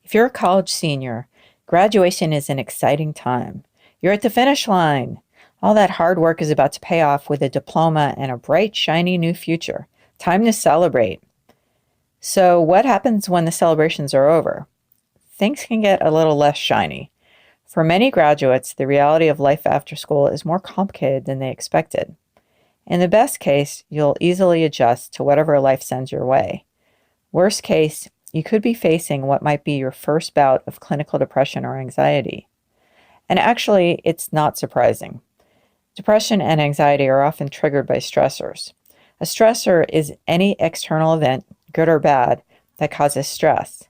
If you're a college senior, graduation is an exciting time. You're at the finish line. All that hard work is about to pay off with a diploma and a bright, shiny new future. Time to celebrate. So, what happens when the celebrations are over? Things can get a little less shiny. For many graduates, the reality of life after school is more complicated than they expected. In the best case, you'll easily adjust to whatever life sends your way. Worst case, you could be facing what might be your first bout of clinical depression or anxiety. And actually, it's not surprising. Depression and anxiety are often triggered by stressors. A stressor is any external event, good or bad, that causes stress.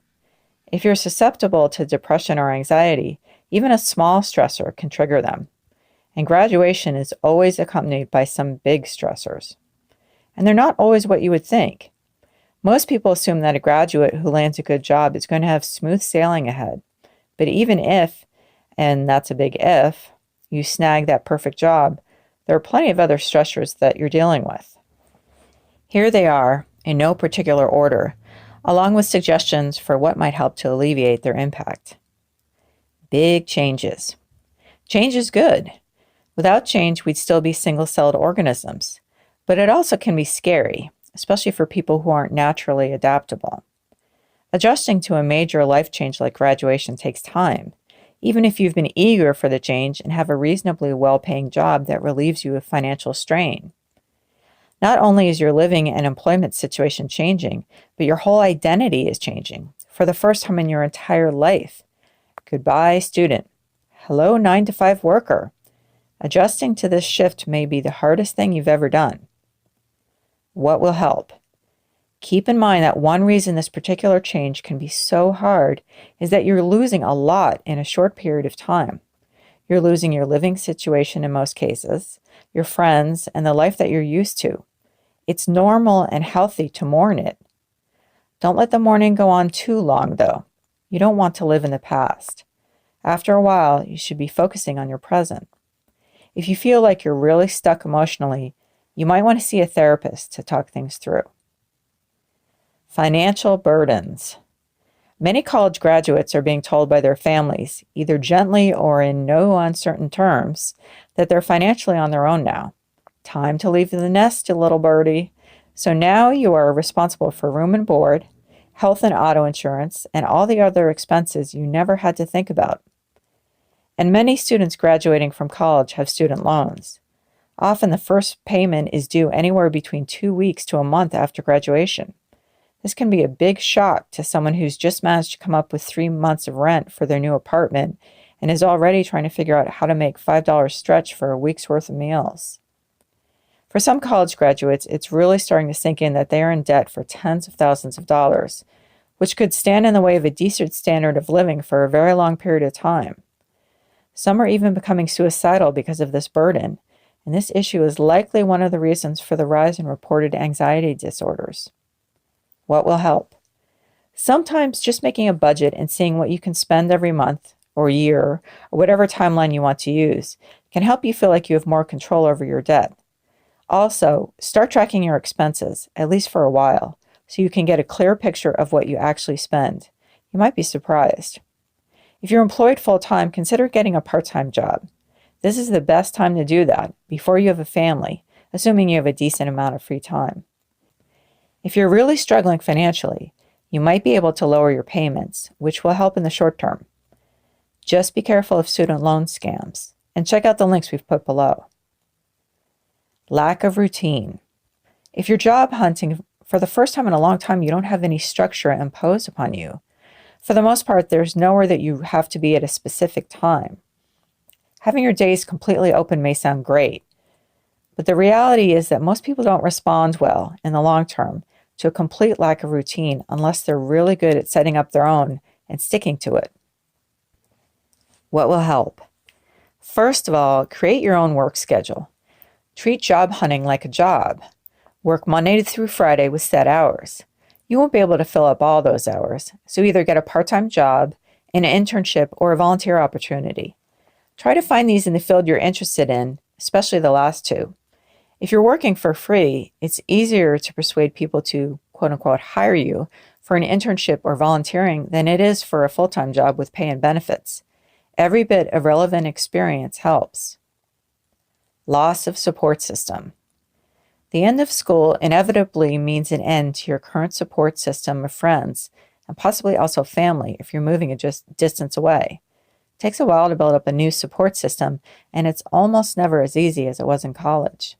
If you're susceptible to depression or anxiety, even a small stressor can trigger them. And graduation is always accompanied by some big stressors. And they're not always what you would think. Most people assume that a graduate who lands a good job is going to have smooth sailing ahead. But even if, and that's a big if, you snag that perfect job, there are plenty of other stressors that you're dealing with. Here they are, in no particular order, along with suggestions for what might help to alleviate their impact. Big changes. Change is good. Without change, we'd still be single-celled organisms. But it also can be scary, especially for people who aren't naturally adaptable. Adjusting to a major life change like graduation takes time, even if you've been eager for the change and have a reasonably well-paying job that relieves you of financial strain. Not only is your living and employment situation changing, but your whole identity is changing for the first time in your entire life. Goodbye, student. Hello, 9-to-5 worker. Adjusting to this shift may be the hardest thing you've ever done. What will help? Keep in mind that one reason this particular change can be so hard is that you're losing a lot in a short period of time. You're losing your living situation in most cases, your friends, and the life that you're used to. It's normal and healthy to mourn it. Don't let the mourning go on too long, though. You don't want to live in the past. After a while, you should be focusing on your present. If you feel like you're really stuck emotionally, you might want to see a therapist to talk things through. Financial burdens. Many college graduates are being told by their families, either gently or in no uncertain terms, that they're financially on their own now. Time to leave the nest, you little birdie. So now you are responsible for room and board, health and auto insurance, and all the other expenses you never had to think about. And many students graduating from college have student loans. Often the first payment is due anywhere between 2 weeks to a month after graduation. This can be a big shock to someone who's just managed to come up with 3 months of rent for their new apartment and is already trying to figure out how to make $5 stretch for a week's worth of meals. For some college graduates, it's really starting to sink in that they are in debt for tens of thousands of dollars, which could stand in the way of a decent standard of living for a very long period of time. Some are even becoming suicidal because of this burden, and this issue is likely one of the reasons for the rise in reported anxiety disorders. What will help? Sometimes just making a budget and seeing what you can spend every month or year or whatever timeline you want to use can help you feel like you have more control over your debt. Also, start tracking your expenses, at least for a while, so you can get a clear picture of what you actually spend. You might be surprised. If you're employed full-time, consider getting a part-time job. This is the best time to do that, before you have a family, assuming you have a decent amount of free time. If you're really struggling financially, you might be able to lower your payments, which will help in the short term. Just be careful of student loan scams, and check out the links we've put below. Lack of routine. If you're job hunting for the first time in a long time, you don't have any structure imposed upon you. For the most part, there's nowhere that you have to be at a specific time. Having your days completely open may sound great, but the reality is that most people don't respond well in the long term to a complete lack of routine unless they're really good at setting up their own and sticking to it. What will help? First of all, create your own work schedule. Treat job hunting like a job. Work Monday through Friday with set hours. You won't be able to fill up all those hours, so either get a part-time job, an internship, or a volunteer opportunity. Try to find these in the field you're interested in, especially the last two. If you're working for free, it's easier to persuade people to, quote-unquote, hire you for an internship or volunteering than it is for a full-time job with pay and benefits. Every bit of relevant experience helps. Loss of support system. The end of school inevitably means an end to your current support system of friends and possibly also family if you're moving a distance away. It takes a while to build up a new support system, and it's almost never as easy as it was in college.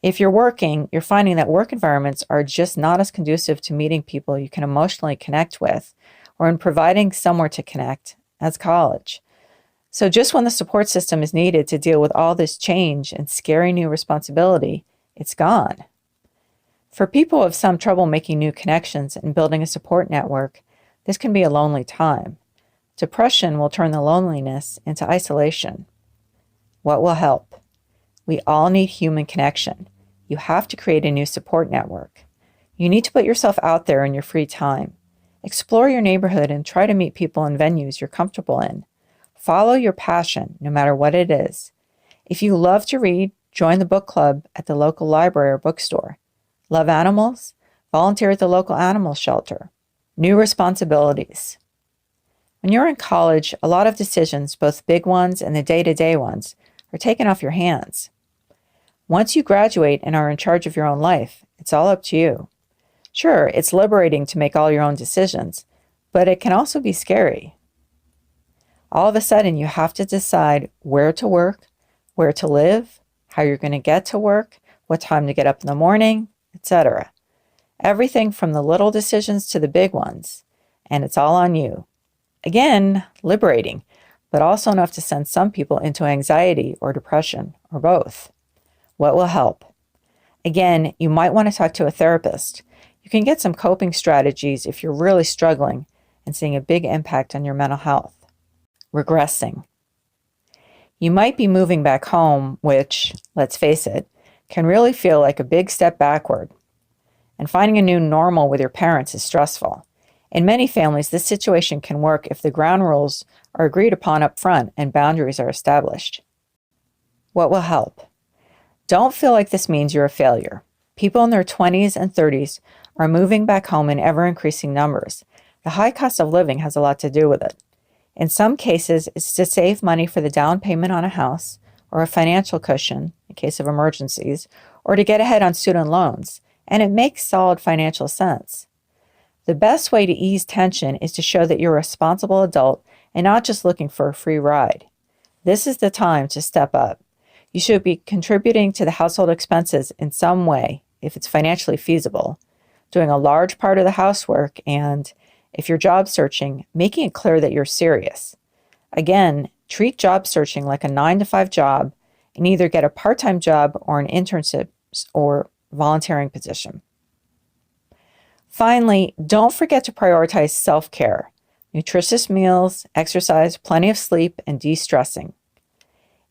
If you're working, you're finding that work environments are just not as conducive to meeting people you can emotionally connect with or in providing somewhere to connect as college. So just when the support system is needed to deal with all this change and scary new responsibility, it's gone. For people who have some trouble making new connections and building a support network, this can be a lonely time. Depression will turn the loneliness into isolation. What will help? We all need human connection. You have to create a new support network. You need to put yourself out there in your free time. Explore your neighborhood and try to meet people in venues you're comfortable in. Follow your passion, no matter what it is. If you love to read, join the book club at the local library or bookstore. Love animals? Volunteer at the local animal shelter. New responsibilities. When you're in college, a lot of decisions, both big ones and the day-to-day ones, are taken off your hands. Once you graduate and are in charge of your own life, it's all up to you. Sure, it's liberating to make all your own decisions, but it can also be scary. All of a sudden, you have to decide where to work, where to live, how you're going to get to work, what time to get up in the morning, etc. Everything from the little decisions to the big ones, and it's all on you. Again, liberating, but also enough to send some people into anxiety or depression, or both. What will help? Again, you might want to talk to a therapist. You can get some coping strategies if you're really struggling and seeing a big impact on your mental health. Regressing. You might be moving back home, which, let's face it, can really feel like a big step backward. And finding a new normal with your parents is stressful. In many families, this situation can work if the ground rules are agreed upon up front and boundaries are established. What will help? Don't feel like this means you're a failure. People in their 20s and 30s are moving back home in ever-increasing numbers. The high cost of living has a lot to do with it. In some cases, it's to save money for the down payment on a house or a financial cushion in case of emergencies, or to get ahead on student loans, and it makes solid financial sense. The best way to ease tension is to show that you're a responsible adult and not just looking for a free ride. This is the time to step up. You should be contributing to the household expenses in some way, if it's financially feasible, doing a large part of the housework, and, if you're job searching, making it clear that you're serious. Again, treat job searching like a 9-to-5 job and either get a part-time job or an internship or volunteering position. Finally, don't forget to prioritize self-care, nutritious meals, exercise, plenty of sleep, and de-stressing.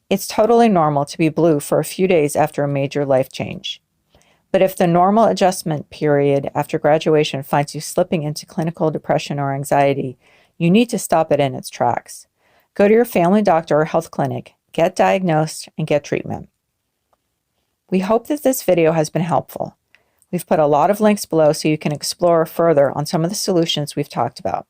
It's totally normal to be blue for a few days after a major life change. But if the normal adjustment period after graduation finds you slipping into clinical depression or anxiety, you need to stop it in its tracks. Go to your family doctor or health clinic, get diagnosed, and get treatment. We hope that this video has been helpful. We've put a lot of links below so you can explore further on some of the solutions we've talked about.